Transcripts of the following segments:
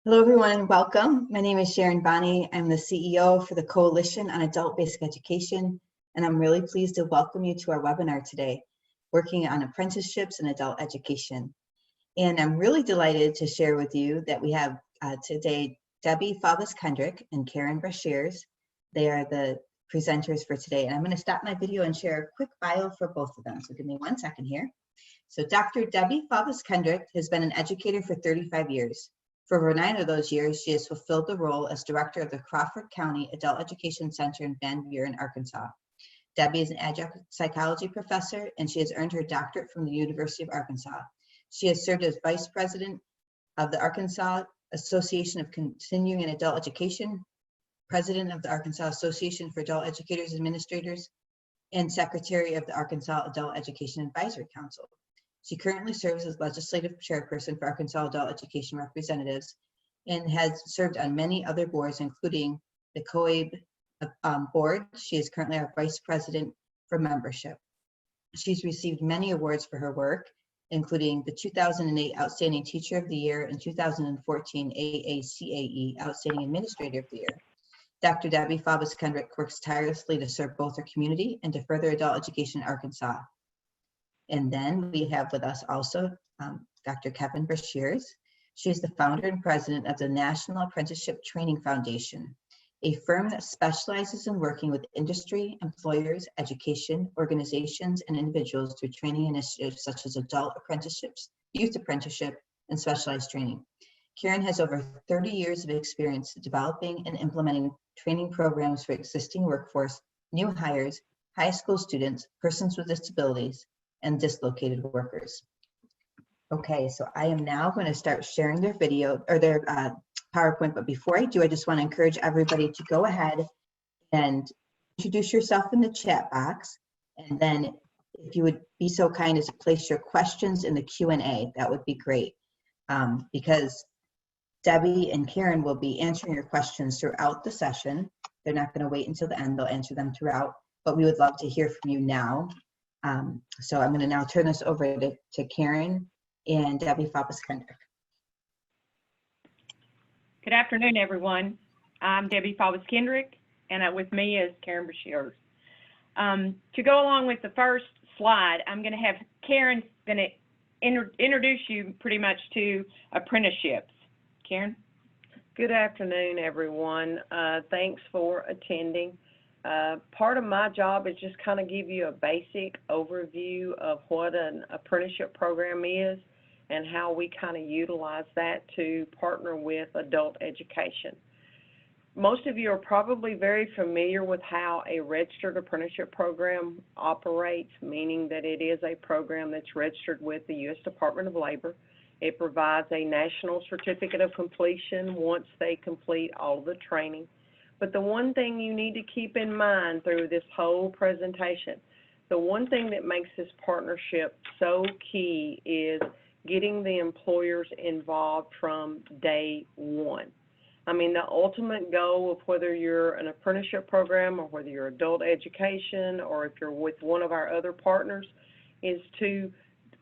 Hello, everyone, and welcome. My name is Sharon Bonney. I'm the CEO for the Coalition on Adult Basic Education, and I'm really pleased to welcome you to our webinar today, working on apprenticeships in adult education. And I'm really delighted to share with you that we have today Debbie Faubus-Kendrick and Karen Brashears. They are the presenters for today, and I'm going to stop my video and share a quick bio for both of them. So give me 1 second here. So Dr. Debbie Faubus-Kendrick has been an educator for 35 years. For over 9 of those years, she has fulfilled the role as director of the Crawford County Adult Education Center in Van Buren, Arkansas. Debbie is an adjunct psychology professor, and she has earned her doctorate from the University of Arkansas. She has served as vice president of the Arkansas Association of Continuing and Adult Education, president of the Arkansas Association for Adult Educators and Administrators, and secretary of the Arkansas Adult Education Advisory Council. She currently serves as legislative chairperson for Arkansas Adult Education Representatives and has served on many other boards, including the COABE board. She is currently our vice president for membership. She's received many awards for her work, including the 2008 Outstanding Teacher of the Year and 2014 AACAE Outstanding Administrator of the Year. Dr. Debbie Faubus-Kendrick works tirelessly to serve both her community and to further adult education in Arkansas. And then we have with us also Dr. Karen Brashears. She is the founder and president of the National Apprenticeship Training Foundation, a firm that specializes in working with industry, employers, education, organizations, and individuals through training initiatives such as adult apprenticeships, youth apprenticeship, and specialized training. Karen has over 30 years of experience developing and implementing training programs for existing workforce, new hires, high school students, persons with disabilities, and dislocated workers. Okay, so I am now going to start sharing their video or their PowerPoint, but before I do, I just want to encourage everybody to go ahead and introduce yourself in the chat box, and then if you would be so kind as to place your questions in the Q&A, that would be great, because Debbie and Karen will be answering your questions throughout the session. They're not going to wait until the end, they'll answer them throughout, but we would love to hear from you now. So I'm going to now turn this over to Karen and Debbie Faubus-Kendrick. Good afternoon, everyone. I'm Debbie Faubus-Kendrick, and with me is Karen Brashears. To go along with the first slide, I'm going to have Karen introduce you pretty much to apprenticeships. Karen? Good afternoon, everyone. Thanks for attending. Part of my job is just kind of give you a basic overview of what an apprenticeship program is and how we kind of utilize that to partner with adult education. Most of you are probably very familiar with how a registered apprenticeship program operates, meaning that it is a program that's registered with the U.S. Department of Labor. It provides a national certificate of completion once they complete all the training. But the one thing you need to keep in mind through this whole presentation, the one thing that makes this partnership so key is getting the employers involved from day one. I mean, the ultimate goal of whether you're an apprenticeship program or whether you're adult education or if you're with one of our other partners is to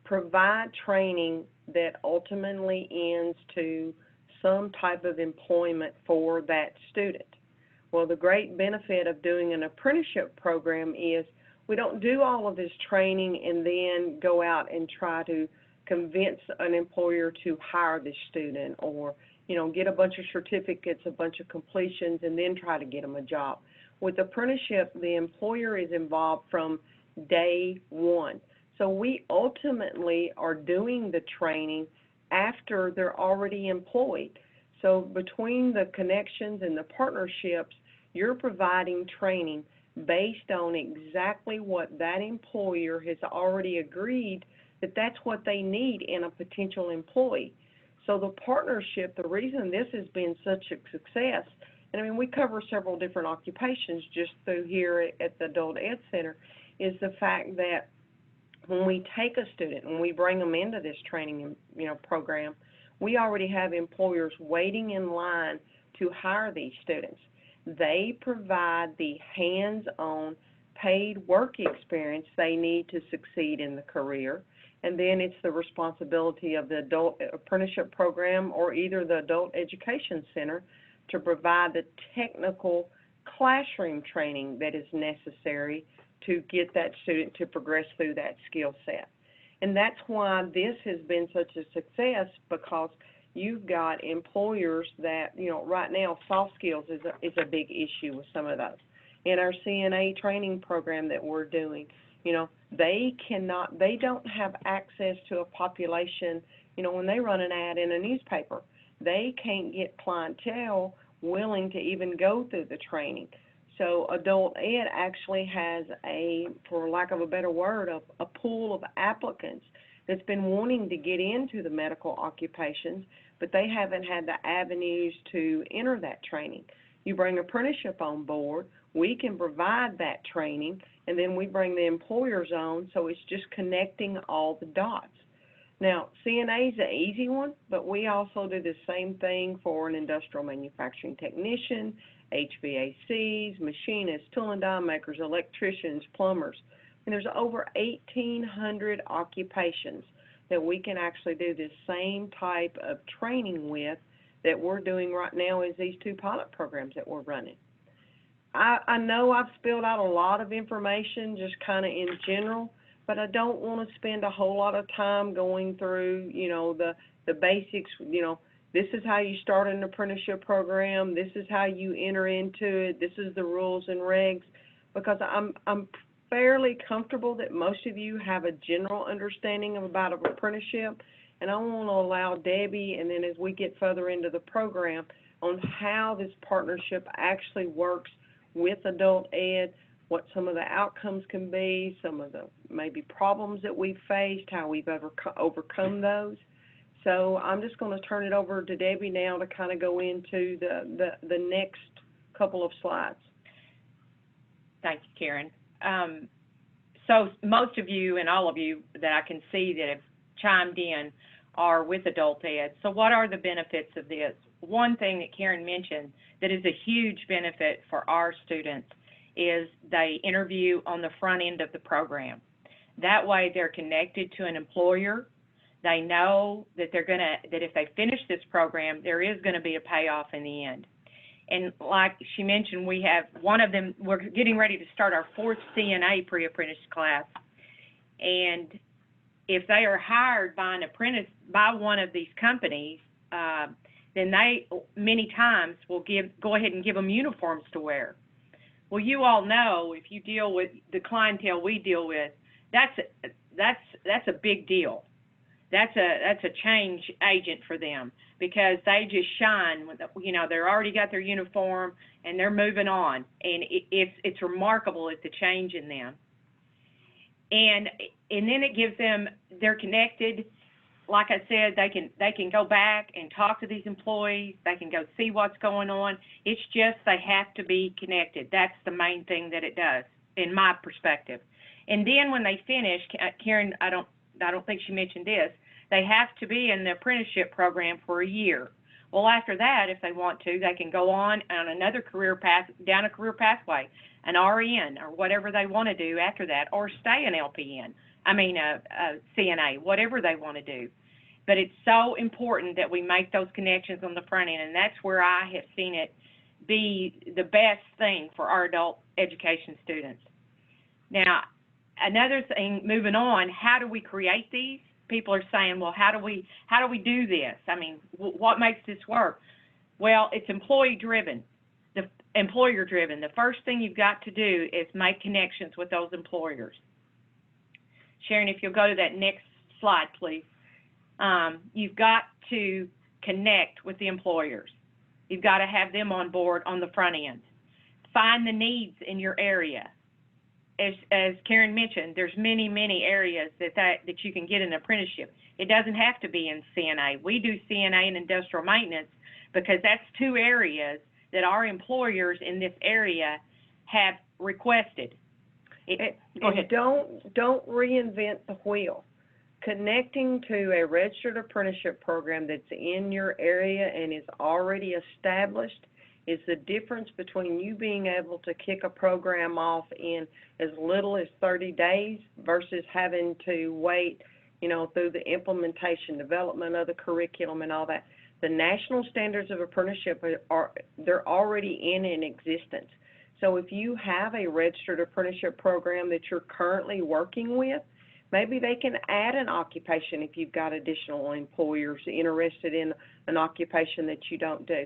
provide training that ultimately ends to some type of employment for that student. Well, the great benefit of doing an apprenticeship program is we don't do all of this training and then go out and try to convince an employer to hire this student or, get a bunch of certificates, a bunch of completions, and then try to get them a job. With apprenticeship, the employer is involved from day one. So we ultimately are doing the training after they're already employed. So between the connections and the partnerships, you're providing training based on exactly what that employer has already agreed that that's what they need in a potential employee. So the partnership, the reason this has been such a success, and I mean we cover several different occupations just through here at the Adult Ed Center, is the fact that when we take a student and we bring them into this training program, we already have employers waiting in line to hire these students. They provide the hands-on paid work experience they need to succeed in the career. and then it's the responsibility of the adult apprenticeship program or either the adult education center to provide the technical classroom training that is necessary to get that student to progress through that skill set. And that's why this has been such a success, because you've got employers that, you know, right now soft skills is a big issue with some of those. In our CNA training program that we're doing, you know, they don't have access to a population, you know, when they run an ad in a newspaper, they can't get clientele willing to even go through the training. So adult ed actually has for lack of a better word, a pool of applicants that's been wanting to get into the medical occupations, but they haven't had the avenues to enter that training. You bring apprenticeship on board, we can provide that training, and then we bring the employers on, so it's just connecting all the dots. Now, CNA is an easy one, but we also do the same thing for an industrial manufacturing technician, HVACs, machinists, tool and die makers, electricians, plumbers. And there's over 1,800 occupations that we can actually do this same type of training with that we're doing right now is these two pilot programs that we're running. I know I've spilled out a lot of information just kind of in general, but I don't want to spend a whole lot of time going through, you know, the basics. You know, this is how you start an apprenticeship program, this is how you enter into it, this is the rules and regs, because I'm fairly comfortable that most of you have a general understanding about an apprenticeship, and I want to allow Debbie, and then as we get further into the program, on how this partnership actually works with adult ed, what some of the outcomes can be, some of the maybe problems that we've faced, how we've overcome those. So I'm just going to turn it over to Debbie now to kind of go into the next couple of slides. Thank you, Karen. So most of you and all of you that I can see that have chimed in are with adult ed. So what are the benefits of this? One thing that Karen mentioned that is a huge benefit for our students is they interview on the front end of the program. That way they're connected to an employer. They know that that if they finish this program, there is going to be a payoff in the end. And like she mentioned, we have one of them, we're getting ready to start our 4th CNA pre-apprentice class. And if they are hired by an apprentice, by one of these companies, then they many times will go ahead and give them uniforms to wear. Well, you all know if you deal with the clientele we deal with, that's a big deal. That's a change agent for them, because they just shine. You know, they're already got their uniform and they're moving on, and it's remarkable at the change in them. And then it gives them, they're connected. Like I said, they can go back and talk to these employees. They can go see what's going on. It's just they have to be connected. That's the main thing that it does, in my perspective. And then when they finish, Karen, I don't think she mentioned this, they have to be in the apprenticeship program for a year. Well, after that, if they want to, they can go on another career path, down a career pathway, an RN or whatever they want to do after that, or stay an LPN. CNA, whatever they want to do. But it's so important that we make those connections on the front end, and that's where I have seen it be the best thing for our adult education students. Now, another thing, moving on, how do we create these? People are saying, well, how do we do this? I mean, what makes this work? Well, it's employee-driven, employer-driven. The first thing you've got to do is make connections with those employers. Sharon, if you'll go to that next slide, please. You've got to connect with the employers. You've got to have them on board on the front end. Find the needs in your area. As Karen mentioned, there's many, many areas that you can get an apprenticeship. It doesn't have to be in CNA. We do CNA and industrial maintenance because that's 2 areas that our employers in this area have requested. Go ahead. Don't reinvent the wheel. Connecting to a registered apprenticeship program that's in your area and is already established is the difference between you being able to kick a program off in as little as 30 days versus having to wait, through the implementation, development of the curriculum and all that. The national standards of apprenticeship they're already in existence. So if you have a registered apprenticeship program that you're currently working with, maybe they can add an occupation if you've got additional employers interested in an occupation that you don't do.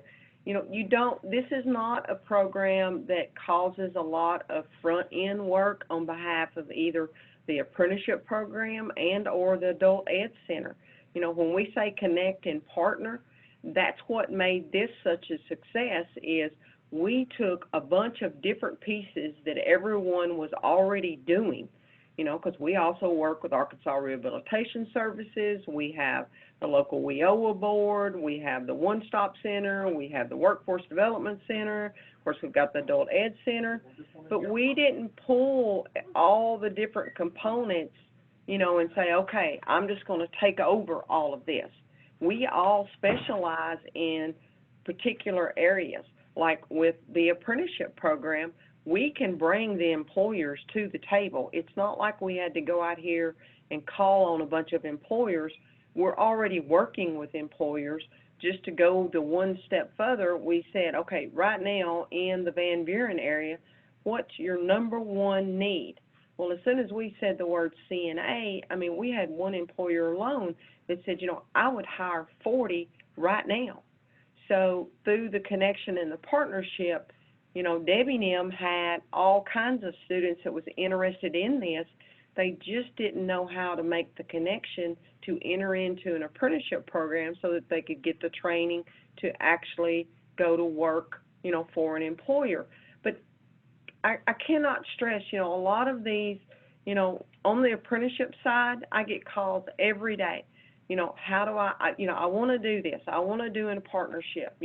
This is not a program that causes a lot of front-end work on behalf of either the apprenticeship program and or the adult ed center. When we say connect and partner, that's what made this such a success is we took a bunch of different pieces that everyone was already doing, because we also work with Arkansas Rehabilitation Services. We have the local WIOA board. We have the One Stop Center. We have the Workforce Development Center. Of course, we've got the Adult Ed Center. But we didn't pull all the different components, and say, okay, I'm just going to take over all of this. We all specialize in particular areas. Like with the apprenticeship program, we can bring the employers to the table. It's not like we had to go out here and call on a bunch of employers. We're already working with employers. Just to go the one step further, we said, okay, right now in the Van Buren area, what's your number one need? Well, as soon as we said the word CNA, we had one employer alone that said, I would hire 40 right now. So through the connection and the partnership, Debbie and them had all kinds of students that was interested in this. They just didn't know how to make the connection to enter into an apprenticeship program so that they could get the training to actually go to work, for an employer. But I cannot stress, a lot of these, on the apprenticeship side, I get calls every day. How do I want to do this. I want to do in a partnership,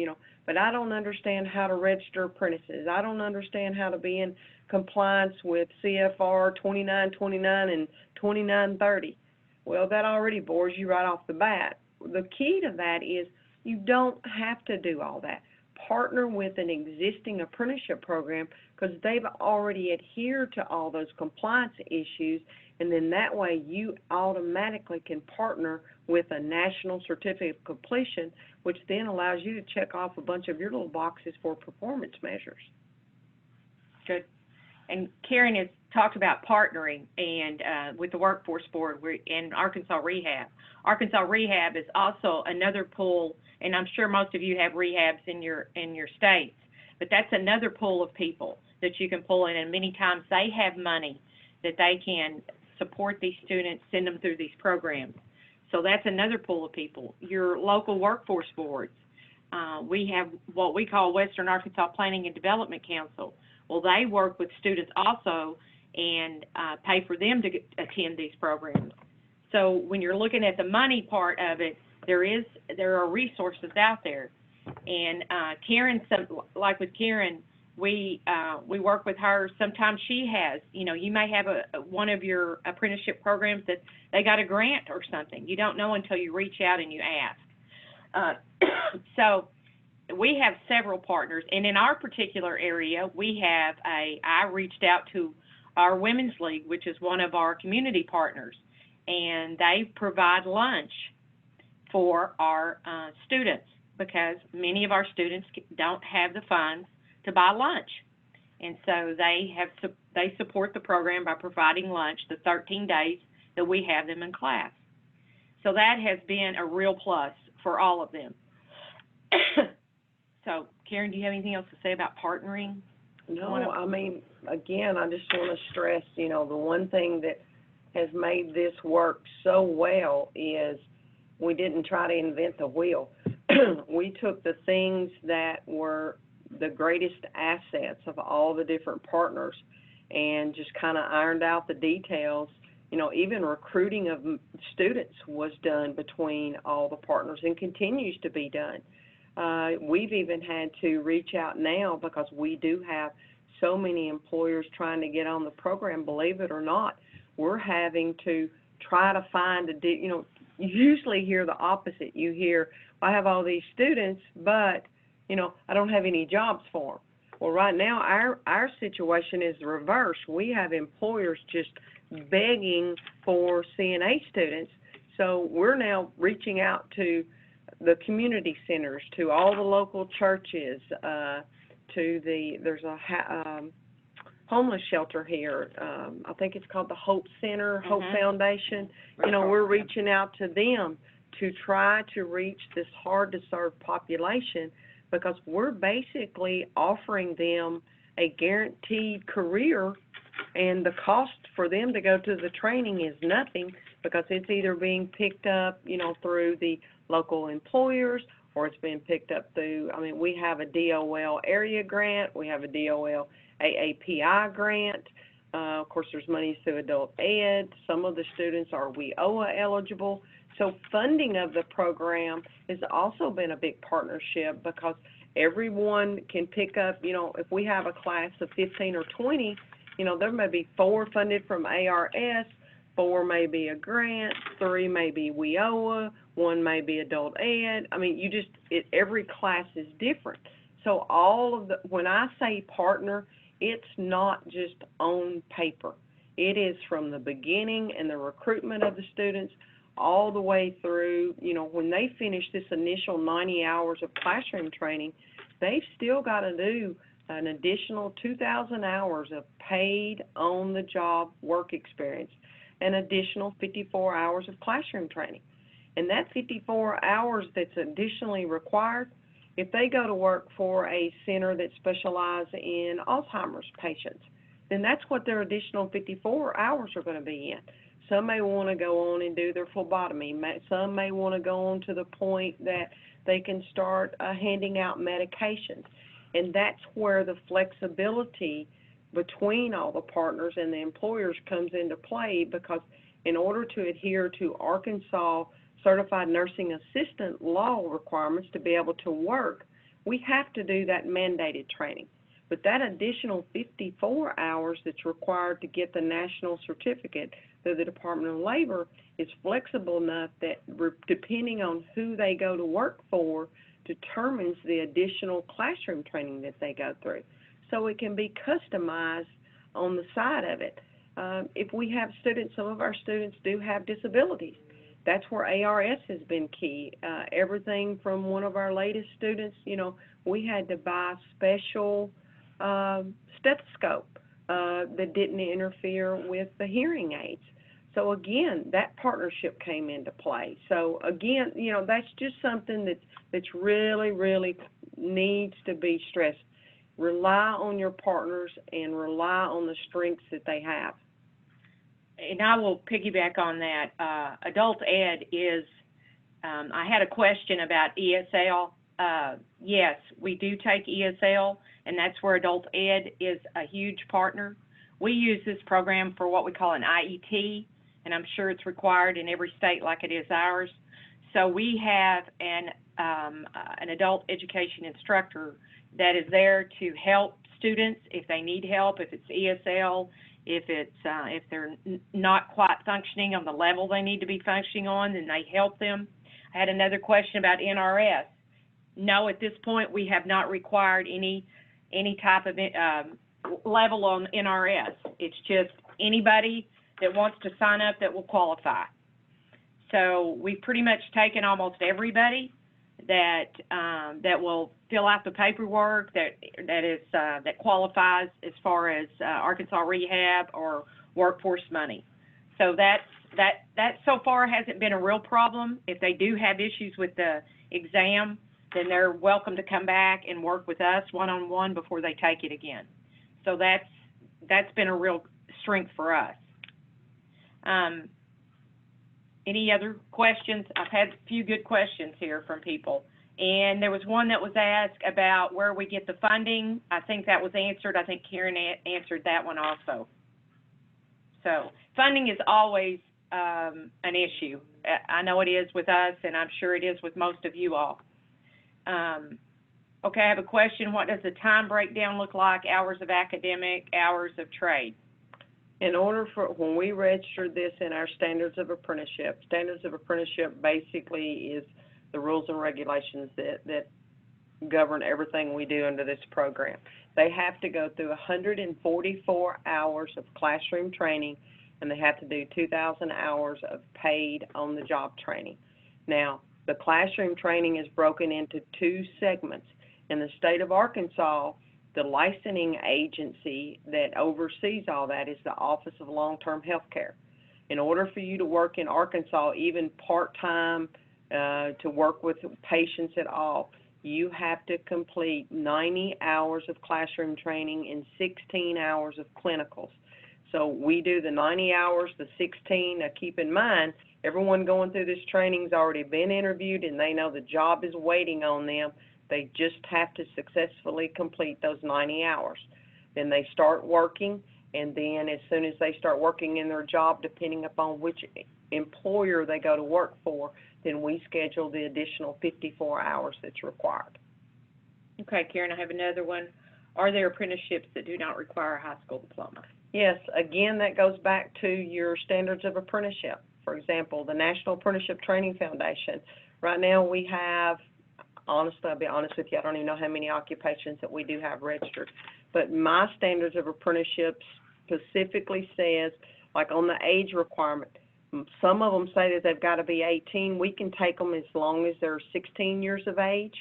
but I don't understand how to register apprentices. I don't understand how to be in compliance with CFR 2929 and 2930. Well, that already bores you right off the bat. The key to that is you don't have to do all that. Partner with an existing apprenticeship program because they've already adhered to all those compliance issues, and then that way you automatically can partner with a national certificate of completion, which then allows you to check off a bunch of your little boxes for performance measures. Good. And Karen has talked about partnering and with the Workforce Board and Arkansas Rehab. Arkansas Rehab is also another pool, and I'm sure most of you have rehabs in your states, but that's another pool of people that you can pull in, and many times they have money that they can support these students, send them through these programs. So that's another pool of people. Your local workforce boards. We have what we call Western Arkansas Planning and Development Council. Well, they work with students also and pay for them to attend these programs. So when you're looking at the money part of it, there are resources out there. And Karen, like with Karen, we work with her. Sometimes she has, you may have one of your apprenticeship programs that they got a grant or something. You don't know until you reach out and you ask. So we have several partners, and in our particular area, I reached out to our Women's League, which is one of our community partners, and they provide lunch for our students because many of our students don't have the funds to buy lunch. And so they support the program by providing lunch the 13 days that we have them in class. So that has been a real plus for all of them. So, Karen, do you have anything else to say about partnering? No, again, I just want to stress, the one thing that has made this work so well is we didn't try to invent the wheel. We took the things that were the greatest assets of all the different partners and just kind of ironed out the details. Even recruiting of students was done between all the partners and continues to be done. We've even had to reach out now because we do have so many employers trying to get on the program. Believe it or not, we're having to try to find you usually hear the opposite. You hear, I have all these students, but, I don't have any jobs for them. Well, right now, our situation is the reverse. We have employers just begging for CNA students. So we're now reaching out to the community centers, to all the local churches, there's a homeless shelter here. I think it's called the Hope Center, Hope Foundation. We're reaching out to them to try to reach this hard-to-serve population, because we're basically offering them a guaranteed career, and the cost for them to go to the training is nothing, because it's either being picked up, through the local employers, or it's being picked up through, we have a DOL area grant, we have a DOL AAPI grant. Of course, there's money through adult ed. Some of the students are WIOA eligible. So funding of the program has also been a big partnership, because everyone can pick up, if we have a class of 15 or 20, there may be 4 funded from ARS, 4 may be a grant, 3 may be WIOA, 1 may be adult ed. Every class is different. So when I say partner, it's not just on paper. It is from the beginning and the recruitment of the students all the way through, when they finish this initial 90 hours of classroom training, they've still got to do an additional 2,000 hours of paid on-the-job work experience, an additional 54 hours of classroom training. And that 54 hours that's additionally required, if they go to work for a center that specializes in Alzheimer's patients, then that's what their additional 54 hours are going to be in. Some may want to go on and do their phlebotomy. Some may want to go on to the point that they can start handing out medications. And that's where the flexibility between all the partners and the employers comes into play, because in order to adhere to Arkansas Certified Nursing Assistant law requirements to be able to work, we have to do that mandated training. But that additional 54 hours that's required to get the national certificate through the Department of Labor is flexible enough that depending on who they go to work for determines the additional classroom training that they go through. So it can be customized on the side of it. If we have students, some of our students do have disabilities. That's where ARS has been key. Everything from one of our latest students, we had to buy special stethoscope that didn't interfere with the hearing aids. So again, that partnership came into play. So again, that's just something that's really, really needs to be stressed. Rely on your partners and rely on the strengths that they have. And I will piggyback on that. Adult ed is, I had a question about ESL. Yes, we do take ESL, and that's where adult ed is a huge partner. We use this program for what we call an IET, and I'm sure it's required in every state like it is ours. So we have an adult education instructor that is there to help students if they need help, if it's ESL, if they're not quite functioning on the level they need to be functioning on, then they help them. I had another question about NRS. No, at this point we have not required any type of level on NRS. It's just anybody that wants to sign up that will qualify. So we've pretty much taken almost everybody that will fill out the paperwork that qualifies as far as Arkansas Rehab or workforce money. So that so far hasn't been a real problem. If they do have issues with the exam, then they're welcome to come back and work with us one-on-one before they take it again. So that's been a real strength for us. Any other questions? I've had a few good questions here from people. And there was one that was asked about where we get the funding. I think that was answered. I think Karen answered that one also. So funding is always an issue. I know it is with us, and I'm sure it is with most of you all. Okay, I have a question. What does the time breakdown look like? Hours of academic, hours of trade? In order for, when we registered this in our Standards of Apprenticeship basically is the rules and regulations that govern everything we do under this program. They have to go through 144 hours of classroom training and they have to do 2,000 hours of paid on-the-job training. Now, the classroom training is broken into 2 segments. In the state of Arkansas, the licensing agency that oversees all that is the Office of Long-Term Health Care. In order for you to work in Arkansas, even part-time, to work with patients at all, you have to complete 90 hours of classroom training and 16 hours of clinicals. So we do the 90 hours, the 16. Now keep in mind, everyone going through this training has already been interviewed and they know the job is waiting on them. They just have to successfully complete those 90 hours. Then they start working, and then as soon as they start working in their job, depending upon which employer they go to work for, then we schedule the additional 54 hours that's required. Okay, Karen, I have another one. Are there apprenticeships that do not require a high school diploma? Yes, again, that goes back to your standards of apprenticeship. For example, the National Apprenticeship Training Foundation. Right now we have, honestly, I'll be honest with you, I don't even know how many occupations that we do have registered. But my standards of apprenticeship specifically says, like on the age requirement, some of them say that they've got to be 18. We can take them as long as they're 16 years of age.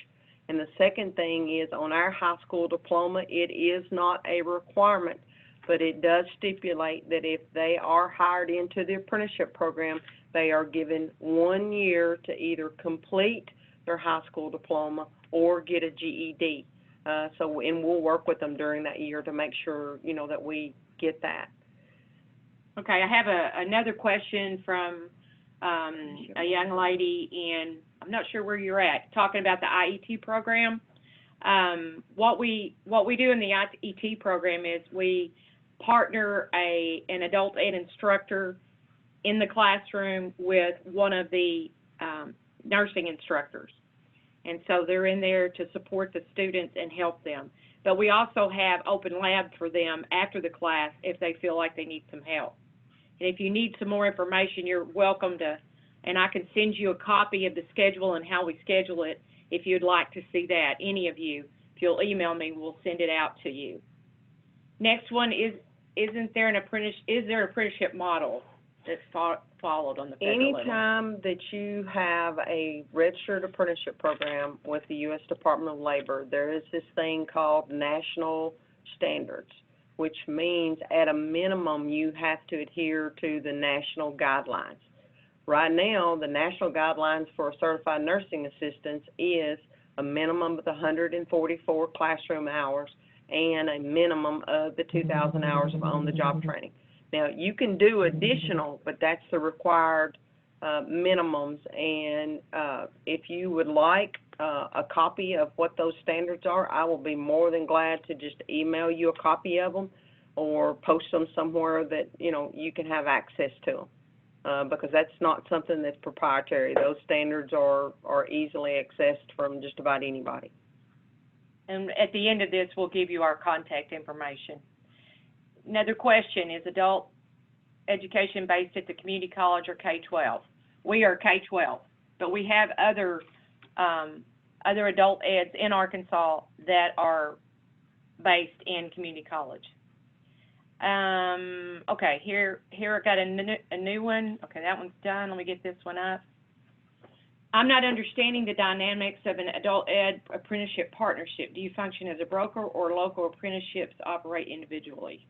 And the second thing is on our high school diploma, it is not a requirement, but it does stipulate that if they are hired into the apprenticeship program, they are given 1 year to either complete their high school diploma or get a GED. And we'll work with them during that year to make sure, that we get that. Okay, I have another question from a young lady, and I'm not sure where you're at, talking about the IET program. What we do in the IET program is we partner an adult ed instructor in the classroom with one of the nursing instructors. And so they're in there to support the students and help them. But we also have open labs for them after the class if they feel like they need some help. And if you need some more information, you're welcome to, and I can send you a copy of the schedule and how we schedule it if you'd like to see that, any of you. If you'll email me, we'll send it out to you. Next one is, is there an apprenticeship model that's followed on the federal level? Anytime that you have a registered apprenticeship program with the U.S. Department of Labor, there is this thing called national standards, which means at a minimum you have to adhere to the national guidelines. Right now, the national guidelines for certified nursing assistants is a minimum of 144 classroom hours and a minimum of the 2,000 hours of on-the-job training. Now, you can do additional, but that's the required minimums. And if you would like a copy of what those standards are, I will be more than glad to just email you a copy of them or post them somewhere that, you can have access to them. Because that's not something that's proprietary. Those standards are easily accessed from just about anybody. And at the end of this, we'll give you our contact information. Another question, is adult education based at the community college or K-12? We are K-12, but we have other adult eds in Arkansas that are based in community college. Okay, here I got a new one. Okay, that one's done. Let me get this one up. I'm not understanding the dynamics of an adult ed apprenticeship partnership. Do you function as a broker or local apprenticeships operate individually?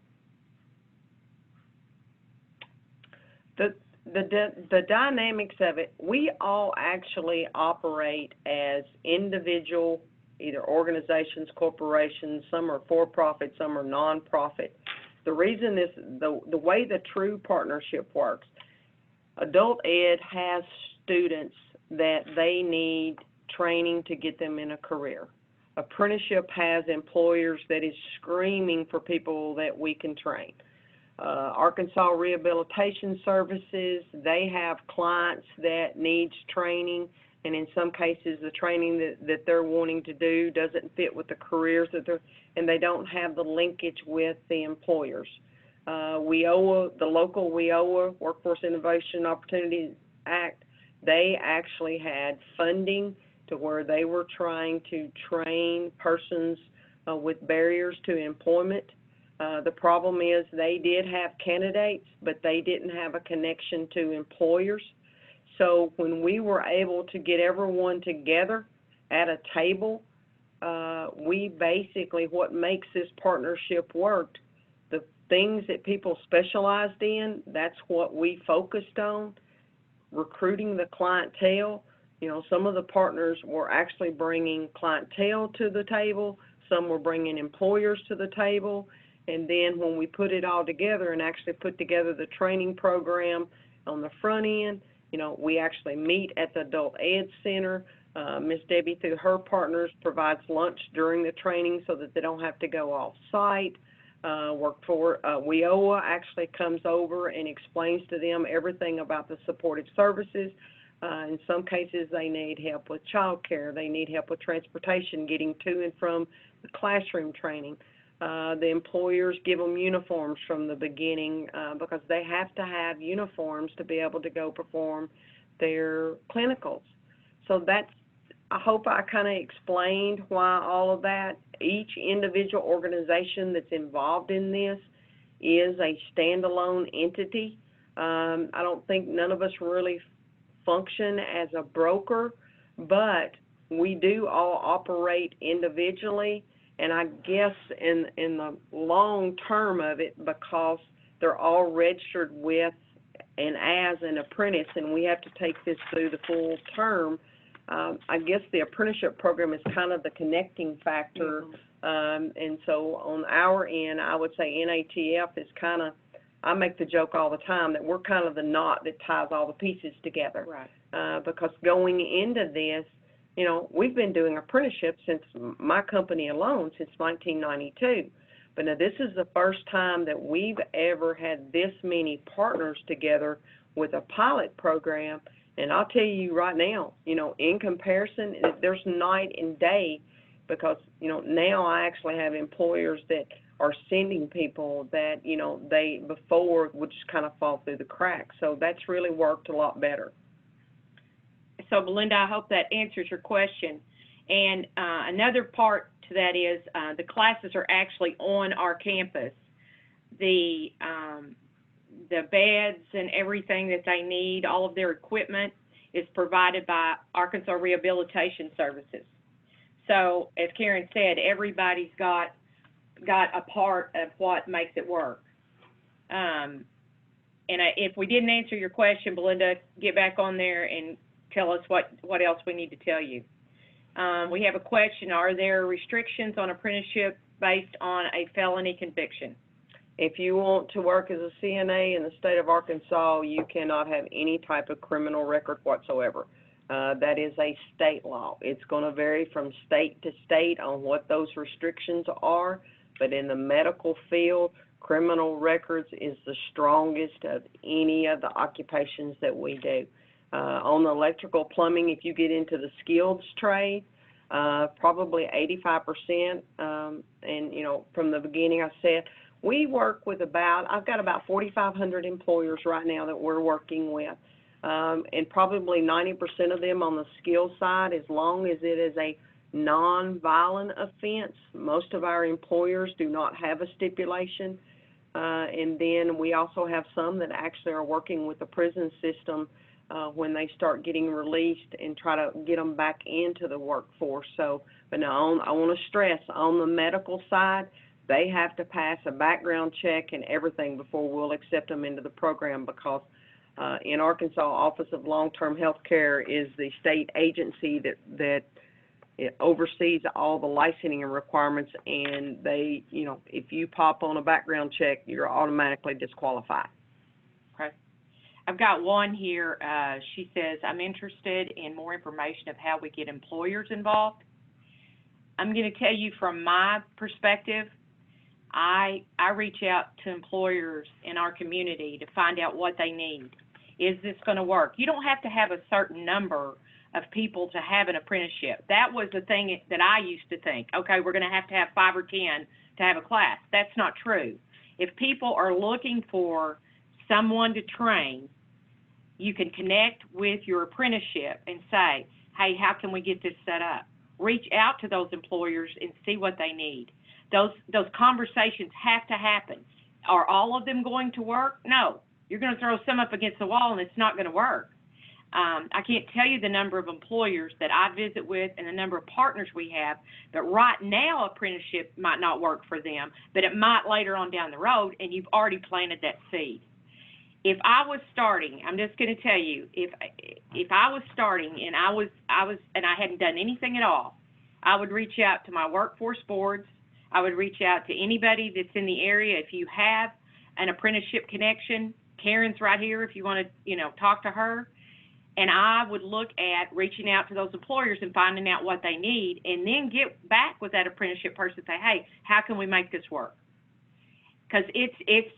The dynamics of it, we all actually operate as individual, either organizations, corporations, some are for-profit, some are non-profit. The reason is the way the true partnership works. Adult ed has students that they need training to get them in a career. Apprenticeship has employers that is screaming for people that we can train. Arkansas Rehabilitation Services, they have clients that needs training, and in some cases the training that they're wanting to do doesn't fit with the careers that and they don't have the linkage with the employers. WIOA, the local WIOA, Workforce Innovation Opportunity Act, they actually had funding to where they were trying to train persons with barriers to employment The problem is they did have candidates, but they didn't have a connection to employers. So when we were able to get everyone together at a table, we basically, what makes this partnership work, the things that people specialized in, that's what we focused on. Recruiting the clientele, some of the partners were actually bringing clientele to the table, some were bringing employers to the table, and then when we put it all together and actually put together the training program on the front end, we actually meet at the Adult Ed Center. Miss Debbie, through her partners, provides lunch during the training so that they don't have to go off-site. WIOA actually comes over and explains to them everything about the supportive services. In some cases, they need help with child care. They need help with transportation, getting to and from the classroom training. The employers give them uniforms from the beginning because they have to have uniforms to be able to go perform their clinicals. So I hope I kind of explained why all of that. Each individual organization that's involved in this is a standalone entity. I don't think none of us really function as a broker, but we do all operate individually. And I guess in the long term of it, because they're all registered with and as an apprentice, and we have to take this through the full term, I guess the apprenticeship program is kind of the connecting factor. And so on our end, I would say NATF is kind of, I make the joke all the time that we're kind of the knot that ties all the pieces together. Right. Because going into this, we've been doing apprenticeships since my company alone, since 1992. But now this is the first time that we've ever had this many partners together with a pilot program. And I'll tell you right now, in comparison, there's night and day because, now I actually have employers that are sending people that, they before would just kind of fall through the cracks. So that's really worked a lot better. So, Belinda, I hope that answers your question. And another part to that is the classes are actually on our campus. The beds and everything that they need, all of their equipment is provided by Arkansas Rehabilitation Services. So, as Karen said, everybody's got a part of what makes it work. And if we didn't answer your question, Belinda, get back on there and tell us what else we need to tell you. We have a question. Are there restrictions on apprenticeship based on a felony conviction? If you want to work as a CNA in the state of Arkansas, you cannot have any type of criminal record whatsoever. That is a state law. It's going to vary from state to state on what those restrictions are, but in the medical field, criminal records is the strongest of any of the occupations that we do. On the electrical plumbing, if you get into the skilled trade, probably 85%. And, from the beginning I said, we work with I've got about 4,500 employers right now that we're working with. And probably 90% of them on the skill side, as long as it is a non-violent offense. Most of our employers do not have a stipulation. And then we also have some that actually are working with the prison system when they start getting released and try to get them back into the workforce. So, but now I want to stress, on the medical side, they have to pass a background check and everything before we'll accept them into the program because in Arkansas, Office of Long-Term Health Care is the state agency that it oversees all the licensing requirements, and they, if you pop on a background check, you're automatically disqualified. Okay. I've got one here. She says, I'm interested in more information of how we get employers involved. I'm going to tell you from my perspective, I reach out to employers in our community to find out what they need. Is this going to work? You don't have to have a certain number of people to have an apprenticeship. That was the thing that I used to think. Okay, we're going to have 5 or 10 to have a class. That's not true. If people are looking for someone to train, you can connect with your apprenticeship and say, hey, how can we get this set up? Reach out to those employers and see what they need. Those conversations have to happen. Are all of them going to work? No. You're going to throw some up against the wall and it's not going to work. I can't tell you the number of employers that I visit with and the number of partners we have, but right now apprenticeship might not work for them, but it might later on down the road, and you've already planted that seed. If I was starting, I'm just going to tell you, if I was starting and I hadn't done anything at all, I would reach out to my workforce boards. I would reach out to anybody that's in the area. If you have an apprenticeship connection, Karen's right here if you want to, talk to her. And I would look at reaching out to those employers and finding out what they need, and then get back with that apprenticeship person and say, hey, how can we make this work? Because it's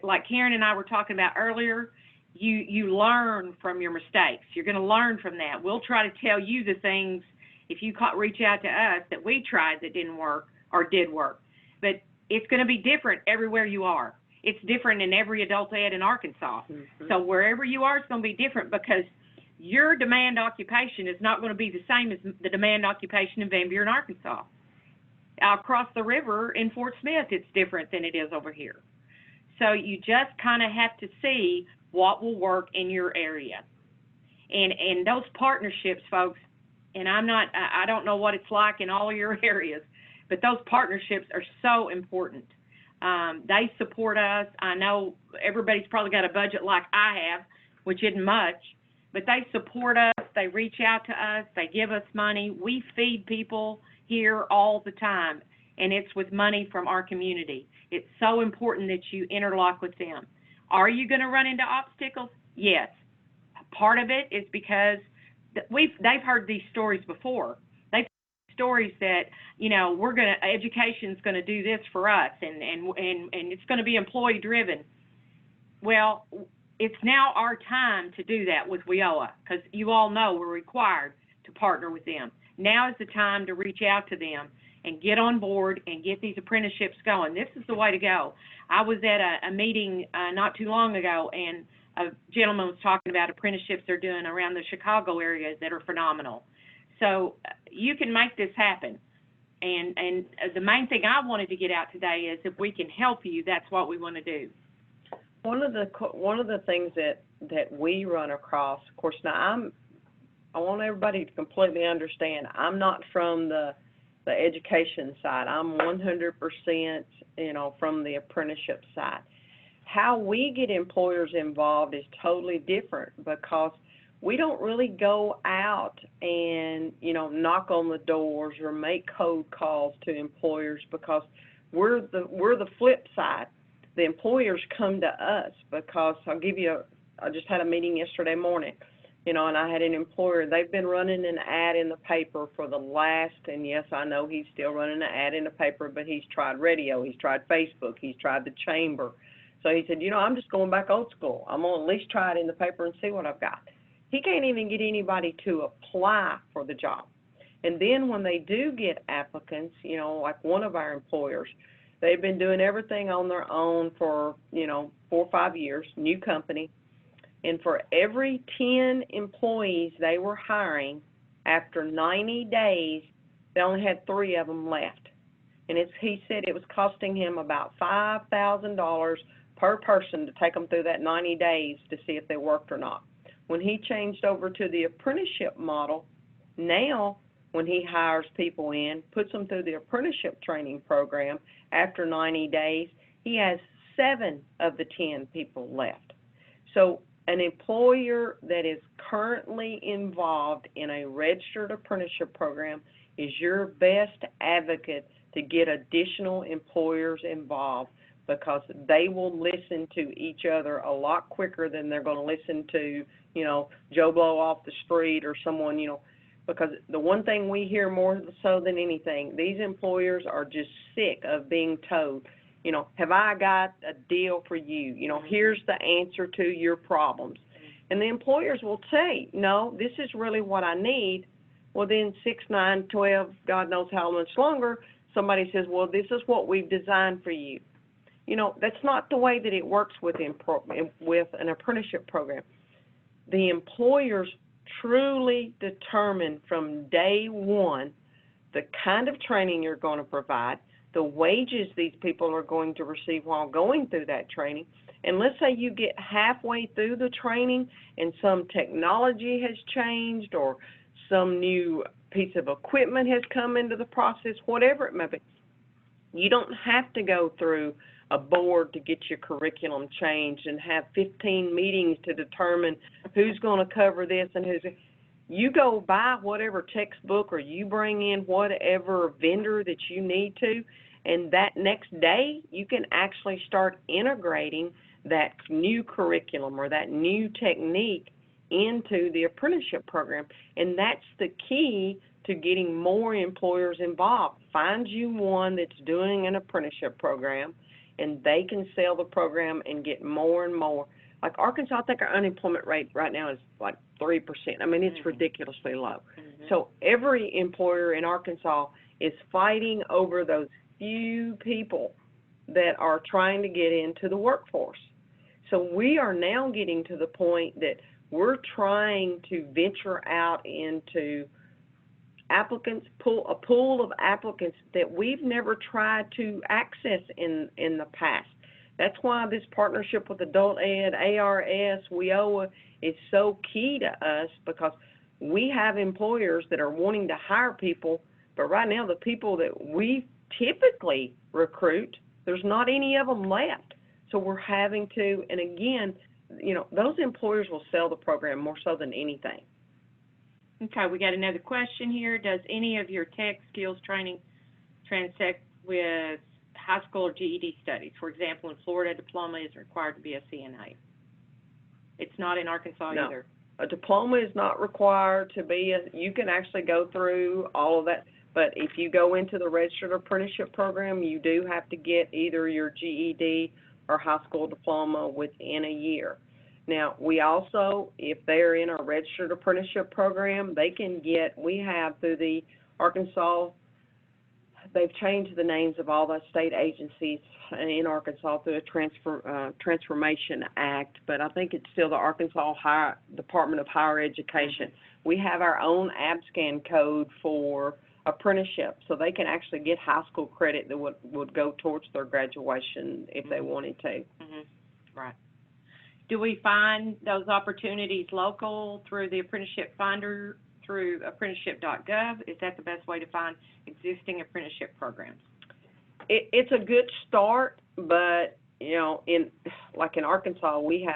like Karen and I were talking about earlier, you learn from your mistakes. You're going to learn from that. We'll try to tell you the things, if you reach out to us, that we tried that didn't work or did work. But it's going to be different everywhere you are. It's different in every adult ed in Arkansas. Mm-hmm. So wherever you are, it's going to be different, because your demand occupation is not going to be the same as the demand occupation in Van Buren, Arkansas. Across the river in Fort Smith, it's different than it is over here. So you just kind of have to see what will work in your area. And those partnerships, folks, and I don't know what it's like in all your areas, but those partnerships are so important. They support us. I know everybody's probably got a budget like I have, which isn't much, but they support us. They reach out to us. They give us money. We feed people here all the time, and it's with money from our community. It's so important that you interlock with them. Are you going to run into obstacles? Yes. Part of it is because they've heard these stories before. They've heard stories that, education's going to do this for us, and it's going to be employee driven. Well, it's now our time to do that with WIOA, because you all know we're required to partner with them. Now is the time to reach out to them and get on board and get these apprenticeships going. This is the way to go. I was at a meeting not too long ago, and a gentleman was talking about apprenticeships they're doing around the Chicago area that are phenomenal. So you can make this happen. And the main thing I wanted to get out today is if we can help you, that's what we want to do. One of the things that we run across, of course, now I want everybody to completely understand, I'm not from the education side. I'm 100%, from the apprenticeship side. How we get employers involved is totally different, because we don't really go out and, knock on the doors or make cold calls to employers, because we're the flip side. The employers come to us, because I just had a meeting yesterday morning, and I had an employer. They've been running an ad in the paper for the last, and yes, I know he's still running an ad in the paper, but he's tried radio, he's tried Facebook, he's tried the chamber. So he said, I'm just going back old school. I'm going to at least try it in the paper and see what I've got. He can't even get anybody to apply for the job. And then when they do get applicants, like one of our employers, they've been doing everything on their own for, 4 or 5 years, new company. And for every 10 employees they were hiring, after 90 days, they only had 3 of them left. And he said it was costing him about $5,000 per person to take them through that 90 days to see if they worked or not. When he changed over to the apprenticeship model, now when he hires people in, puts them through the apprenticeship training program, after 90 days, he has 7 of the 10 people left. So an employer that is currently involved in a registered apprenticeship program is your best advocate to get additional employers involved, because they will listen to each other a lot quicker than they're going to listen to, Joe Blow off the street or someone, because the one thing we hear more so than anything, these employers are just sick of being told, have I got a deal for you? Here's the answer to your problems. And the employers will say, no, this is really what I need. Well, then 6, 9, 12, God knows how much longer, somebody says, well, this is what we've designed for you. That's not the way that it works with an apprenticeship program. The employers truly determine from day one the kind of training you're going to provide, the wages these people are going to receive while going through that training. And let's say you get halfway through the training and some technology has changed or some new piece of equipment has come into the process, whatever it may be. You don't have to go through a board to get your curriculum changed and have 15 meetings to determine who's going to cover this and who's. You go buy whatever textbook or you bring in whatever vendor that you need to, and that next day you can actually start integrating that new curriculum or that new technique into the apprenticeship program. And that's the key to getting more employers involved. Find you one that's doing an apprenticeship program, and they can sell the program and get more and more. Like Arkansas, I think our unemployment rate right now is like 3%. I mean, it's ridiculously low. So every employer in Arkansas is fighting over those few people that are trying to get into the workforce. So we are now getting to the point that we're trying to venture out into applicants, a pool of applicants that we've never tried to access in the past. That's why this partnership with Adult Ed, ARS, WIOA is so key to us, because we have employers that are wanting to hire people, but right now the people that we typically recruit, there's not any of them left. So we're having to, and again, you know, those employers will sell the program more so than anything. Okay, we got another question here. Does any of your tech skills training transect with high school or GED studies? For example, in Florida, a diploma is required to be a CNA. It's not in Arkansas No. either. A diploma is not required to be you can actually go through all of that, but if you go into the registered apprenticeship program, you do have to get either your GED or high school diploma within a year. Now, we also, if they're in our registered apprenticeship program, they can get, we have through the Arkansas, they've changed the names of all the state agencies in Arkansas through a Transformation Act, but I think it's still the Arkansas Department of Higher Education. We have our own ABSCAN code for apprenticeship, so they can actually get high school credit that would go towards their graduation if they wanted to. Right. Do we find those opportunities local through the apprenticeship finder through apprenticeship.gov? Is that the best way to find existing apprenticeship programs? It's a good start, but you know, in Arkansas, we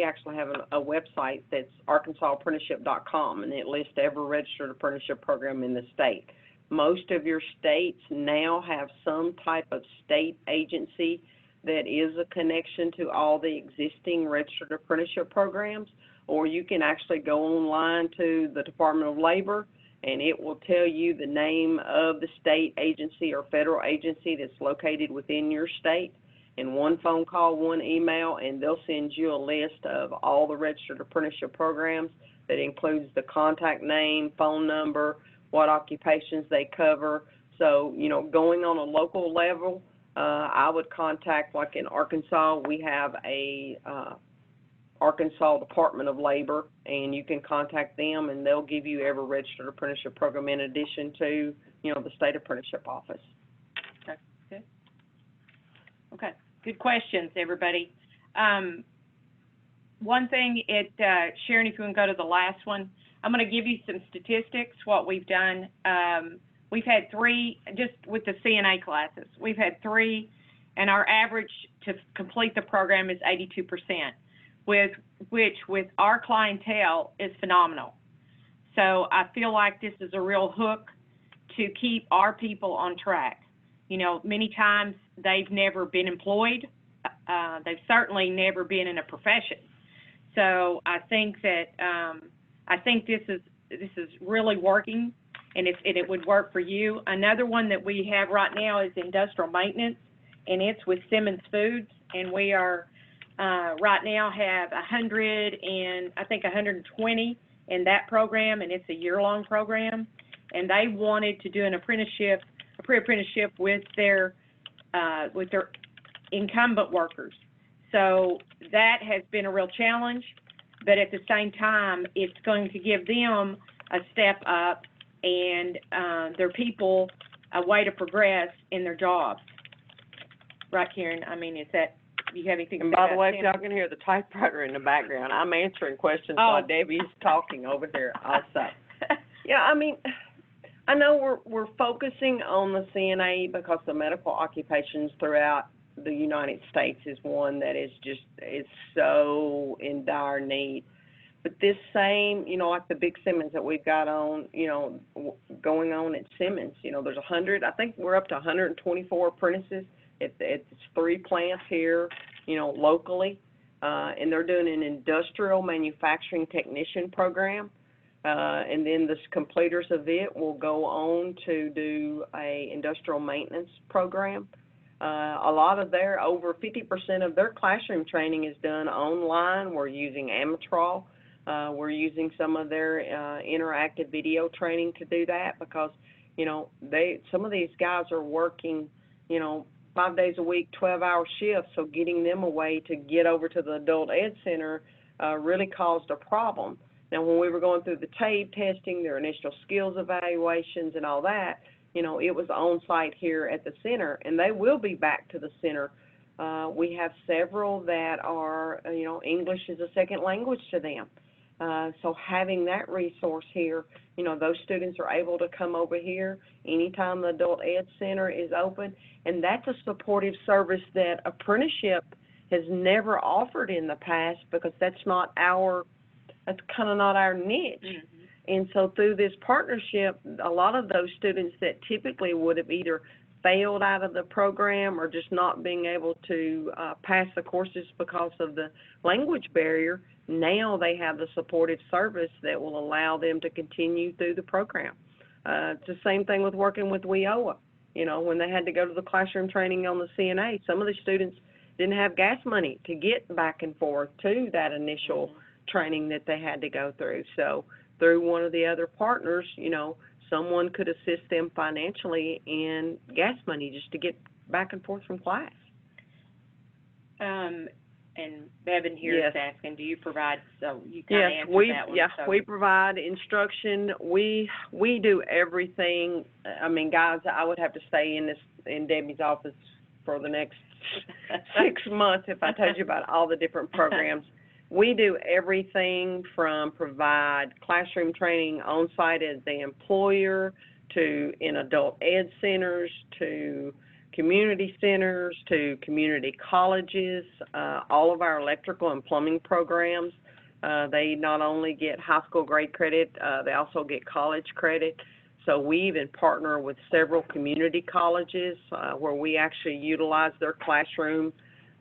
actually have a website that's arkansaapprenticeship.com, and it lists every registered apprenticeship program in the state. Most of your states now have some type of state agency that is a connection to all the existing registered apprenticeship programs, or you can actually go online to the Department of Labor, and it will tell you the name of the state agency or federal agency that's located within your state. In one phone call, one email, and they'll send you a list of all the registered apprenticeship programs that includes the contact name, phone number, what occupations they cover. So, you know, going on a local level, I would contact, like in Arkansas, we have a Arkansas Department of Labor, and you can contact them, and they'll give you every registered apprenticeship program in addition to, you know, the state apprenticeship office. Okay, good. Okay, good questions, everybody. One thing, Sharon, if you want to go to the last one, I'm going to give you some statistics, what we've done. We've had 3, just with the CNA classes, we've had 3, and our average to complete the program is 82%, which with our clientele is phenomenal. So I feel like this is a real hook to keep our people on track. You know, many times they've never been employed. They've certainly never been in a profession. So I think that this is really working, and it would work for you. Another one that we have right now is industrial maintenance, and it's with Simmons Foods, and we are right now have 120 in that program, and it's a year-long program, and they wanted to do an apprenticeship, a pre-apprenticeship with their incumbent workers. So that has been a real challenge, but at the same time, it's going to give them a step up, and their people a way to progress in their jobs. Right, Karen? I mean, is that, do you have anything to say And by the about way, if STEM? y'all can hear the typewriter in the background, I'm answering questions Oh. while Debbie's talking over here also. Yeah, I mean, I know we're focusing on the CNA because the medical occupations throughout the United States is one that is so in dire need. But this same, like the big Simmons that we've got on, going on at Simmons, there's 100, I think we're up to 124 apprentices at 3 plants here, locally, and they're doing an industrial manufacturing technician program. And then the completers of it will go on to do a industrial maintenance program. A lot of over 50% of their classroom training is done online. We're using Amatrol. We're using some of their interactive video training to do that because, some of these guys are working, 5 days a week, 12-hour shifts, so getting them away to get over to the Adult Ed Center really caused a problem. Now, when we were going through the TABE testing, their initial skills evaluations and all that, it was on-site here at the center, and they will be back to the center. We have several that are, English is a second language to them. So having that resource here, those students are able to come over here anytime the Adult Ed Center is open, and that's a supportive service that apprenticeship has never offered in the past because that's kind of not our niche. Mm-hmm. And so through this partnership, a lot of those students that typically would have either failed out of the program or just not being able to pass the courses because of the language barrier, now they have the supportive service that will allow them to continue through the program. It's the same thing with working with WIOA. When they had to go to the classroom training on the CNA, some of the students didn't have gas money to get back and forth to that initial training that they had to go through. So through one of the other partners, someone could assist them financially in gas money just to get back and forth from class. And Bevan here is asking, do you provide, so you kind of answered that one. Yeah, we provide instruction. We do everything. I mean, guys, I would have to stay in Debbie's office for the next 6 months if I told you about all the different programs. We do everything from provide classroom training on-site as the employer to in adult ed centers to community centers to community colleges. All of our electrical and plumbing programs, they not only get high school grade credit, they also get college credit. So we even partner with several community colleges where we actually utilize their classroom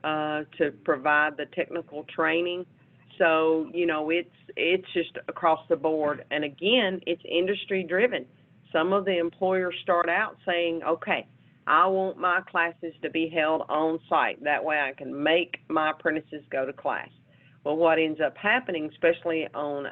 to provide the technical training. So, it's just across the board. And again, it's industry driven. Some of the employers start out saying, okay, I want my classes to be held on site. That way I can make my apprentices go to class. Well, what ends up happening, especially on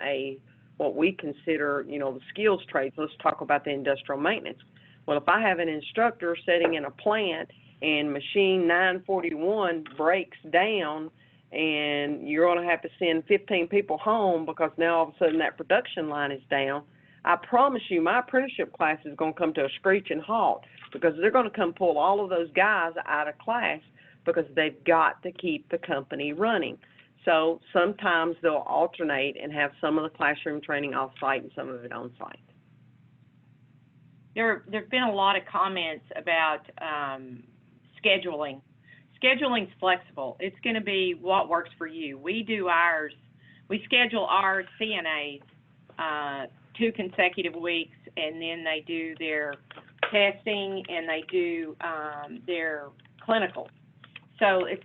what we consider, the skills trades, let's talk about the industrial maintenance. Well, if I have an instructor sitting in a plant and machine 941 breaks down, and you're going to have to send 15 people home because now all of a sudden that production line is down, I promise you my apprenticeship class is going to come to a screeching halt because they're going to come pull all of those guys out of class because they've got to keep the company running. So sometimes they'll alternate and have some of the classroom training off-site and some of it on-site. There've been a lot of comments about scheduling. Scheduling's flexible. It's going to be what works for you. We schedule our CNAs 2 consecutive weeks, and then they do their testing and they do their clinicals. So it's,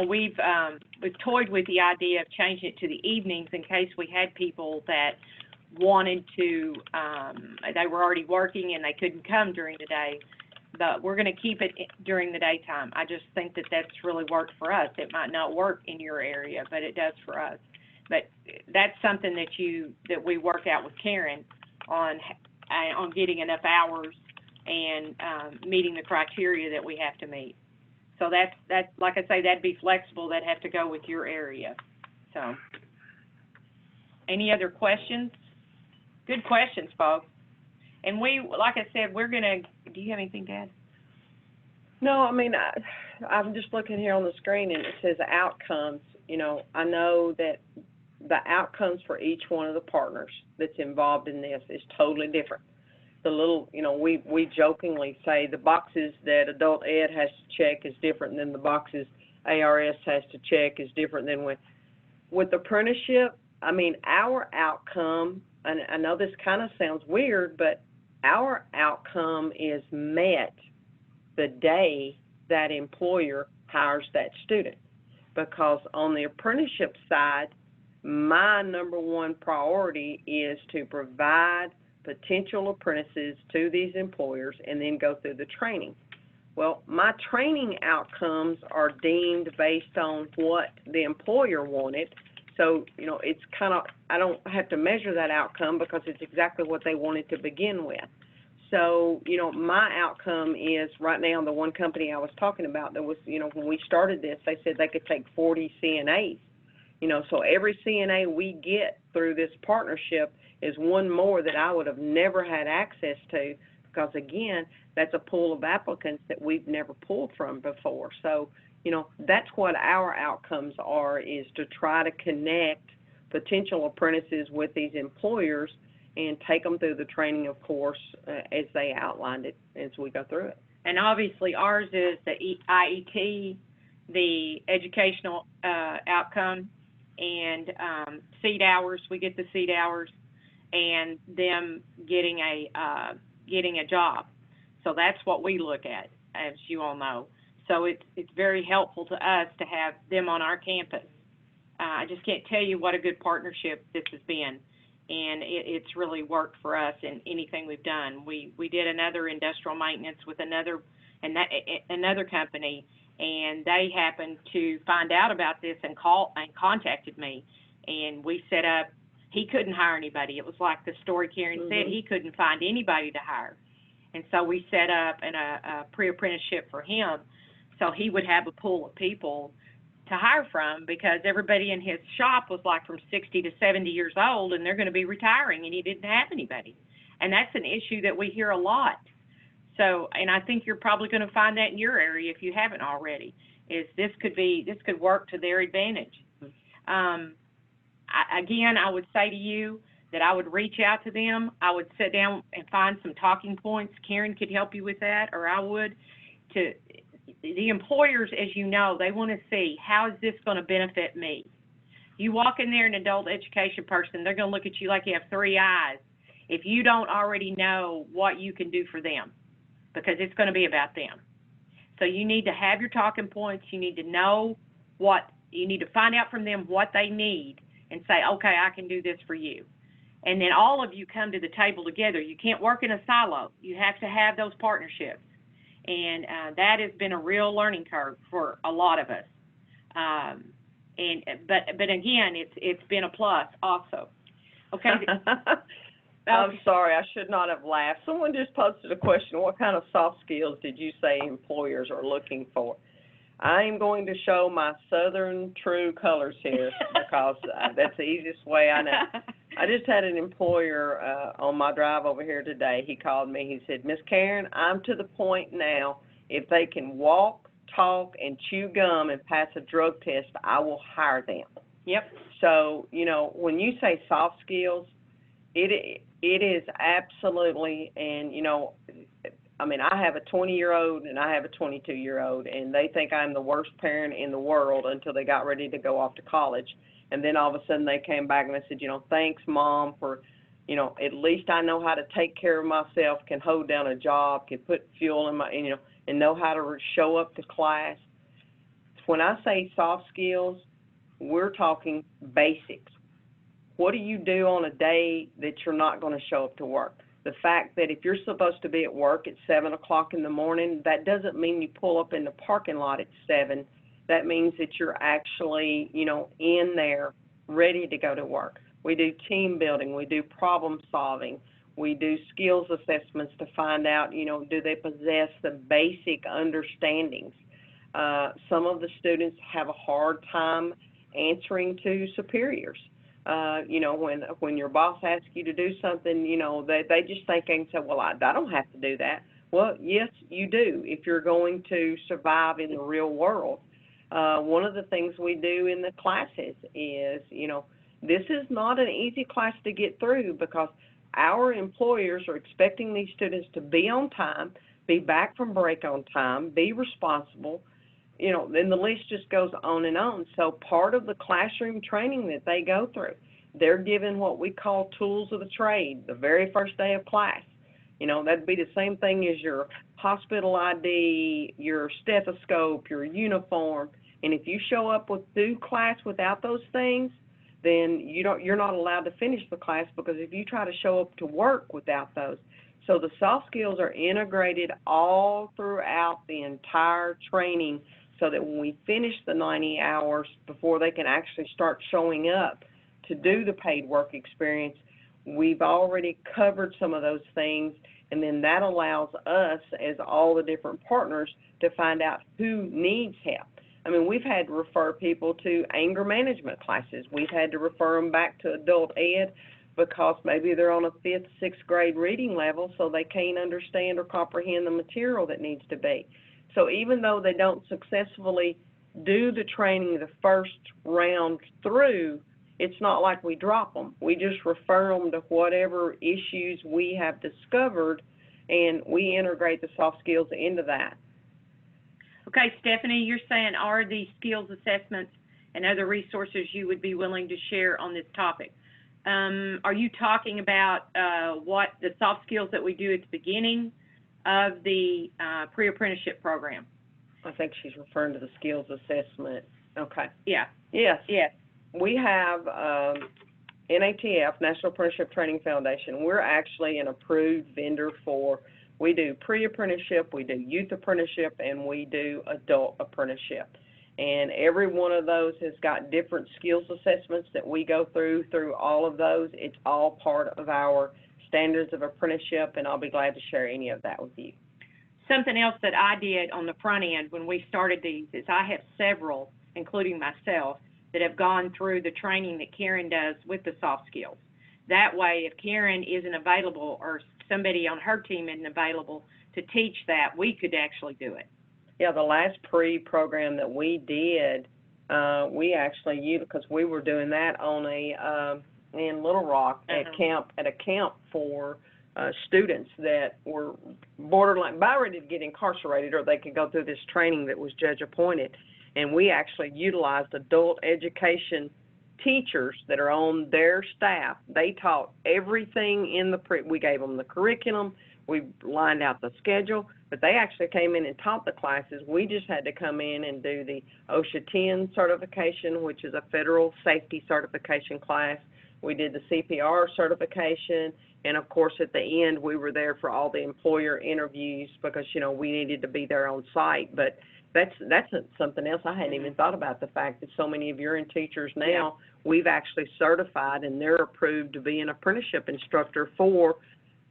we've toyed with the idea of changing it to the evenings in case we had people that wanted to, they were already working and they couldn't come during the day. But we're going to keep it during the daytime. I just think that that's really worked for us. It might not work in your area, but it does for us. But that's something that we work out with Karen on getting enough hours and meeting the criteria that we have to meet. So that's like I say, that'd be flexible. That'd have to go with your area. So, any other questions? Good questions, folks. And we, like I said, we're going to, do you have anything to add? No, I mean, I'm just looking here on the screen, and it says outcomes. You know, I know that the outcomes for each one of the partners that's involved in this is totally different. The little, you know, we jokingly say the boxes that adult ed has to check is different than the boxes ARS has to check is different than with apprenticeship. I mean, our outcome, and I know this kind of sounds weird, but our outcome is met the day that employer hires that student. Because on the apprenticeship side, my number one priority is to provide potential apprentices to these employers and then go through the training. Well, my training outcomes are deemed based on what the employer wanted. So, you know, it's kind of, I don't have to measure that outcome because it's exactly what they wanted to begin with. So, you know, my outcome is right now, the one company I was talking about that was, you know, when we started this, they said they could take 40 CNAs. You know, so every CNA we get through this partnership is one more that I would have never had access to because, again, that's a pool of applicants that we've never pulled from before. So, you know, that's what our outcomes are, is to try to connect potential apprentices with these employers and take them through the training, of course, as they outlined it as we go through it. And obviously ours is the IET, the educational outcome, and seat hours. We get the seat hours, and them getting a job. So that's what we look at, as you all know. So it's very helpful to us to have them on our campus. I just can't tell you what a good partnership this has been. And it's really worked for us in anything we've done. We did another industrial maintenance with another company, and they happened to find out about this and contacted me, and we set up. He couldn't hire anybody. It was like the story Karen said. He couldn't find anybody to hire, and so we set up a pre-apprenticeship for him, so he would have a pool of people to hire from, because everybody in his shop was like from 60 to 70 years old, and they're going to be retiring, and he didn't have anybody. And that's an issue that we hear a lot. So, and I think you're probably going to find that in your area if you haven't already, is this could work to their advantage. Again, I would say to you that I would reach out to them. I would sit down and find some talking points. Karen could help you with that, or I would. The employers, as you know, they want to see, how is this going to benefit me? You walk in there, an adult education person, they're going to look at you like you have three eyes if you don't already know what you can do for them, because it's going to be about them. So you need to have your talking points. You need to know you need to find out from them what they need and say, okay, I can do this for you. And then all of you come to the table together. You can't work in a silo. You have to have those partnerships. And that has been a real learning curve for a lot of us. But again, it's been a plus also. Okay. I'm sorry, I should not have laughed. Someone just posted a question: what kind of soft skills did you say employers are looking for? I am going to show my Southern true colors here because that's the easiest way I know. I just had an employer on my drive over here today. He called me. He said, Miss Karen, I'm to the point now, if they can walk, talk, and chew gum and pass a drug test, I will hire them. Yep. So, you know, when you say soft skills, it is absolutely, and, you know, I mean, I have a 20-year-old and I have a 22-year-old, and they think I'm the worst parent in the world until they got ready to go off to college. And then all of a sudden they came back and they said, you know, thanks, Mom, for, you know, at least I know how to take care of myself, can hold down a job, can put fuel in my, you know, and know how to show up to class. When I say soft skills, we're talking basics. What do you do on a day that you're not going to show up to work? The fact that if you're supposed to be at work at 7 o'clock in the morning, that doesn't mean you pull up in the parking lot at 7. That means that you're actually, you know, in there ready to go to work. We do team building. We do problem solving. We do skills assessments to find out, you know, do they possess the basic understandings. Some of the students have a hard time answering to superiors. You know, when your boss asks you to do something, you know, they just think and say, well, I don't have to do that. Well, yes, you do if you're going to survive in the real world. One of the things we do in the classes is, you know, this is not an easy class to get through because our employers are expecting these students to be on time, be back from break on time, be responsible, you know, then the list just goes on and on. So part of the classroom training that they go through, they're given what we call tools of the trade the very first day of class. You know, that'd be the same thing as your hospital ID, your stethoscope, your uniform. And if you show up through class without those things, then you're not allowed to finish the class, because if you try to show up to work without those. So the soft skills are integrated all throughout the entire training so that when we finish the 90 hours, before they can actually start showing up to do the paid work experience, we've already covered some of those things, and then that allows us, as all the different partners, to find out who needs help. I mean, we've had to refer people to anger management classes. We've had to refer them back to adult ed because maybe they're on a 5th, 6th grade reading level, so they can't understand or comprehend the material that needs to be. So even though they don't successfully do the training the first round through, it's not like we drop them. We just refer them to whatever issues we have discovered, and we integrate the soft skills into that. Okay, Stephanie, you're saying are these skills assessments and other resources you would be willing to share on this topic? Are you talking about what the soft skills that we do at the beginning of the pre-apprenticeship program? I think she's referring to the skills assessment. Okay. Yeah. Yes. Yes. We have NATF, National Apprenticeship Training Foundation. We're actually an approved vendor for, we do pre-apprenticeship, we do youth apprenticeship, and we do adult apprenticeship. And every one of those has got different skills assessments that we go through all of those. It's all part of our standards of apprenticeship, and I'll be glad to share any of that with you. Something else that I did on the front end when we started these is I have several, including myself, that have gone through the training that Karen does with the soft skills. That way, if Karen isn't available or somebody on her team isn't available to teach that, we could actually do it. Yeah, the last pre-program that we did, we actually used, because we were doing that on in Little Rock at a camp for students that were borderline about ready to get incarcerated, or they could go through this training that was judge appointed. And we actually utilized adult education teachers that are on their staff. They taught everything in we gave them the curriculum, we lined out the schedule, but they actually came in and taught the classes. We just had to come in and do the OSHA 10 certification, which is a federal safety certification class. We did the CPR certification, and of course at the end we were there for all the employer interviews because, you know, we needed to be there on site. But that's something else I hadn't even thought about, the fact that so many of your teachers now, we've actually certified and they're approved to be an apprenticeship instructor for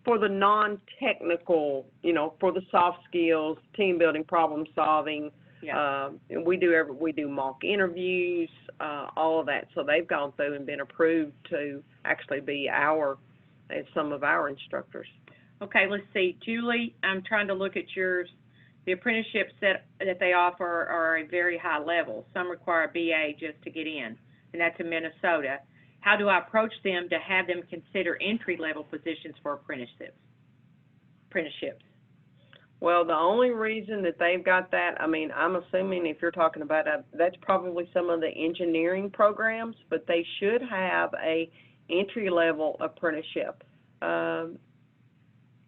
the non-technical, you know, for the soft skills, team building, problem solving. We do mock interviews, all of that. So they've gone through and been approved to actually be some of our instructors. Okay, let's see. Julie, I'm trying to look at yours. The apprenticeships that they offer are a very high level. Some require a BA just to get in, and that's in Minnesota. How do I approach them to have them consider entry-level positions for apprenticeships? Well, the only reason that they've got that, I mean, I'm assuming if you're talking about that's probably some of the engineering programs, but they should have a entry-level apprenticeship.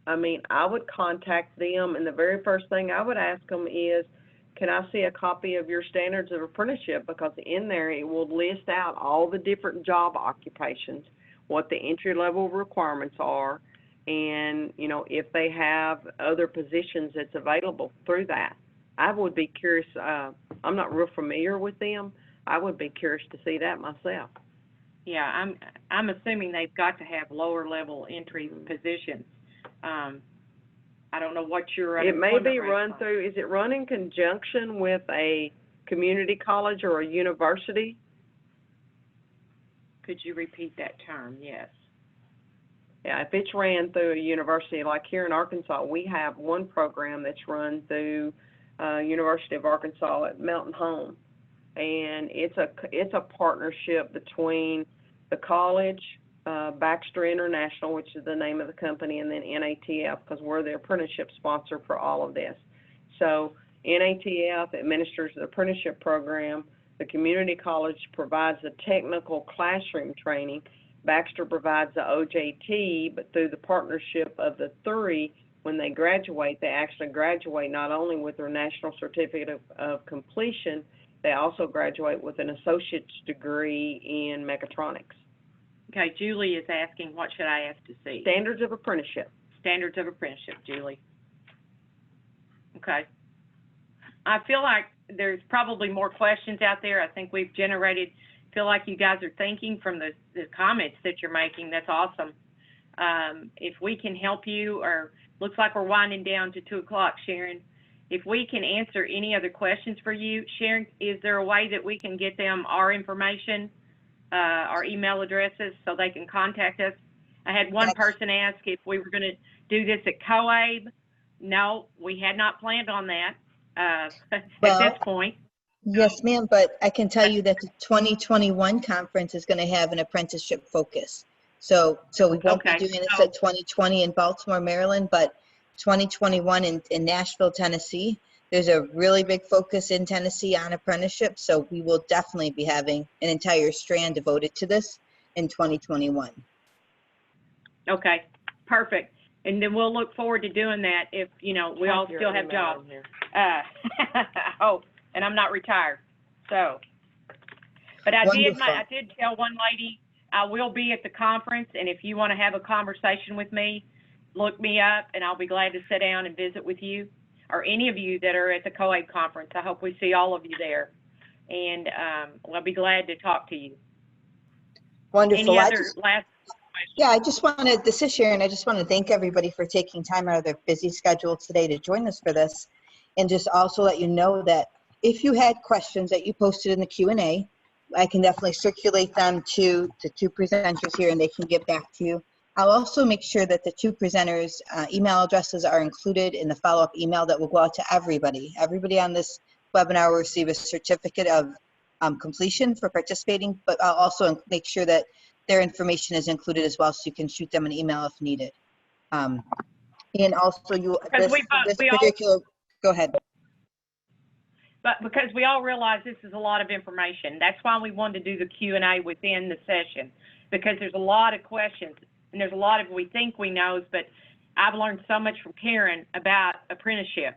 I mean, I would contact them, and the very first thing I would ask them is, can I see a copy of your standards of apprenticeship? Because in there it will list out all the different job occupations, what the entry-level requirements are, and, you know, if they have other positions that's available through that. I would be curious. I'm not real familiar with them. I would be curious to see that myself. Yeah, I'm assuming they've got to have lower-level entry positions. I don't know what your it may be run through. Is it run in conjunction with a community college or a university? Could you repeat that term? Yes. Yeah, if it's ran through a university, like here in Arkansas, we have one program that's run through University of Arkansas at Mountain Home, and it's a partnership between the college, Baxter International, which is the name of the company, and then NATF, because we're the apprenticeship sponsor for all of this. So NATF administers the apprenticeship program. The community college provides the technical classroom training. Baxter provides the OJT, but through the partnership of the three, when they graduate, they actually graduate not only with their national certificate of completion, they also graduate with an associate's degree in mechatronics. Okay, Julie is asking, what should I ask to see? Standards of apprenticeship. Standards of apprenticeship, Julie. Okay. I feel like there's probably more questions out there. I think we've generated, feel like you guys are thinking from the comments that you're making. That's awesome. If we can help you, or looks like we're winding down to 2 o'clock, Sharon. If we can answer any other questions for you, Sharon, is there a way that we can get them our information, our email addresses, so they can contact us? I had one person ask if we were going to do this at COABE. No, we had not planned on that at this point. Yes, ma'am, but I can tell you that the 2021 conference is going to have an apprenticeship focus. So we won't be doing this at 2020 in Baltimore, Maryland, but 2021 in Nashville, Tennessee. There's a really big focus in Tennessee on apprenticeship, so we will definitely be having an entire strand devoted to this in 2021. Okay, perfect. And then we'll look forward to doing that if, we all still have jobs. Oh, and I'm not retired. So, but I did tell one lady I will be at the conference, and if you want to have a conversation with me, look me up, and I'll be glad to sit down and visit with you, or any of you that are at the COABE conference. I hope we see all of you there, and I'll be glad to talk to you. Wonderful. Any other last? Yeah, this is Sharon. I just want to thank everybody for taking time out of their busy schedule today to join us for this, and just also let you know that if you had questions that you posted in the Q&A, I can definitely circulate them to the two presenters here, and they can get back to you. I'll also make sure that the two presenters' email addresses are included in the follow-up email that will go out to everybody. Everybody on this webinar will receive a certificate of completion for participating, but I'll also make sure that their information is included as well, so you can shoot them an email if needed. And also, go ahead. But because we all realize this is a lot of information, that's why we wanted to do the Q&A within the session, because there's a lot of questions, and there's a lot of we think we know, but I've learned so much from Karen about apprenticeship.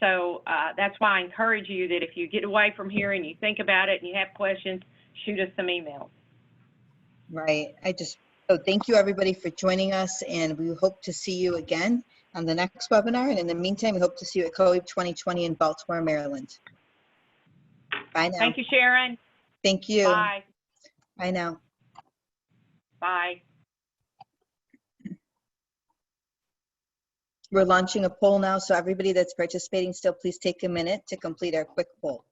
So that's why I encourage you that if you get away from here and you think about it and you have questions, shoot us some emails. Right. So thank you everybody for joining us, and we hope to see you again on the next webinar. And in the meantime, we hope to see you at COABE 2020 in Baltimore, Maryland. Bye now. Thank you, Sharon. Thank you. Bye. Bye now. Bye. We're launching a poll now, so everybody that's participating still, please take a minute to complete our quick poll.